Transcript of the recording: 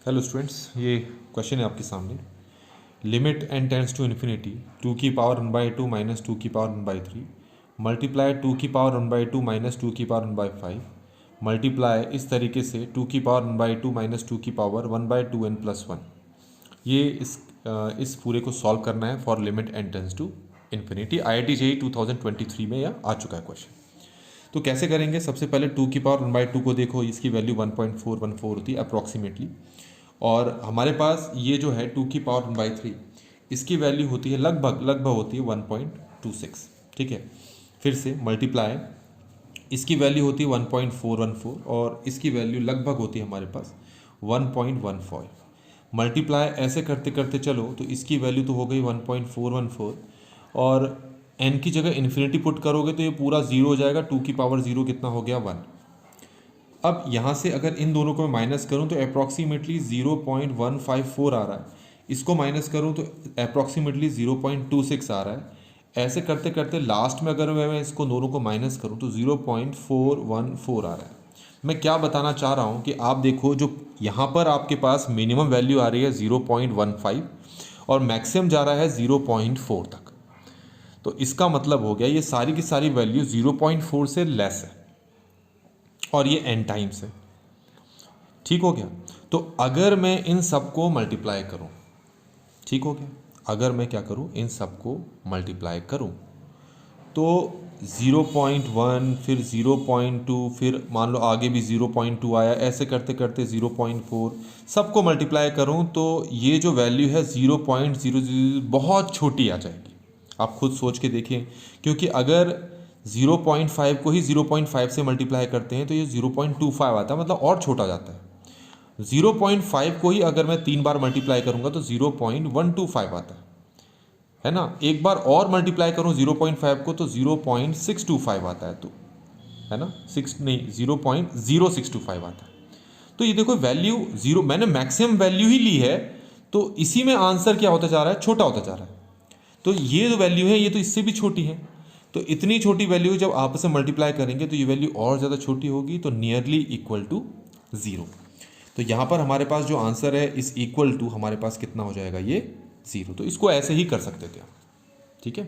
Hello students, ये question है आपके सामने। Limit n tends to infinity 2 की पावर 1/2 माइनस 2 की पावर 1/3 मल्टीप्लाई 2 की पावर 1/2 माइनस 2 की पावर 1/5 मल्टीप्लाई इस तरीके से 2 की पावर 1/2 माइनस 2 की पावर 1/2 n प्लस 1। ये इस पूरे को सॉल्व करना है for limit n tends to infinity. IIT JEE 2023 में यह आ चुका है क्वेश्चन। तो कैसे करेंगे? सबसे पहले 2 की पावर 1/2 को देखो, इसकी वैल्यू 1.414 होती है अप्रॉक्सीमेटली, और हमारे पास ये जो है 2 की पावर 1/3 इसकी वैल्यू होती है लगभग होती है 1.26। ठीक है, फिर से मल्टीप्लाई, इसकी वैल्यू होती है 1.414 और इसकी वैल्यू लगभग होती है हमारे पास 1.15। मल्टीप्लाई ऐसे करते करते चलो तो इसकी वैल्यू तो हो गई 1.414 और n की जगह इन्फिनिटी पुट करोगे तो ये पूरा जीरो हो जाएगा। 2 की पावर जीरो कितना हो गया? 1। अब यहाँ से अगर इन दोनों को मैं माइनस करूँ तो अप्रॉक्सीमेटली 0.154 आ रहा है, इसको माइनस करूँ तो अप्रॉक्सीमेटली 0.26 आ रहा है। ऐसे करते करते लास्ट में अगर मैं इसको दोनों को माइनस करूँ तो 0.414 आ रहा है। मैं क्या बताना चाह रहा हूँ कि आप देखो, जो यहाँ पर आपके पास मिनिमम वैल्यू आ रही है 0.15 और मैक्सिमम जा रहा है 0.4 तक। तो इसका मतलब हो गया ये सारी की सारी वैल्यू 0.4 से लेस है और ये n टाइम्स है। ठीक हो गया? तो अगर मैं इन सबको मल्टीप्लाई करूं, ठीक हो गया, अगर मैं क्या करूं, इन सबको मल्टीप्लाई करूं तो 0.1 फिर 0.2 फिर मान लो आगे भी 0.2 आया, ऐसे करते करते 0.4 सबको मल्टीप्लाई करूं तो ये जो वैल्यू है 0.00 बहुत छोटी आ जाएगी। आप खुद सोच के देखें, क्योंकि अगर 0.5 को ही 0.5 से मल्टीप्लाई करते हैं तो ये 0.25 आता है, मतलब और छोटा जाता है। 0.5 को ही अगर मैं 3 बार मल्टीप्लाई करूंगा तो 0.125 आता है ना। एक बार और मल्टीप्लाई करूं 0.5 को तो 0.625 आता है, तो है ना, 6 नहीं 0.0625 आता है। तो ये देखो वैल्यू जीरो, मैंने मैक्सिमम वैल्यू ही ली है, तो इसी में आंसर क्या होता जा रहा है? छोटा होता जा रहा है। तो ये जो वैल्यू है ये तो इससे भी छोटी है, तो इतनी छोटी वैल्यू जब आपस में मल्टीप्लाई करेंगे तो ये वैल्यू और ज़्यादा छोटी होगी, तो नियरली इक्वल टू 0। तो यहाँ पर हमारे पास जो आंसर है इस इक्वल टू हमारे पास कितना हो जाएगा? ये 0। तो इसको ऐसे ही कर सकते थे आप। ठीक है।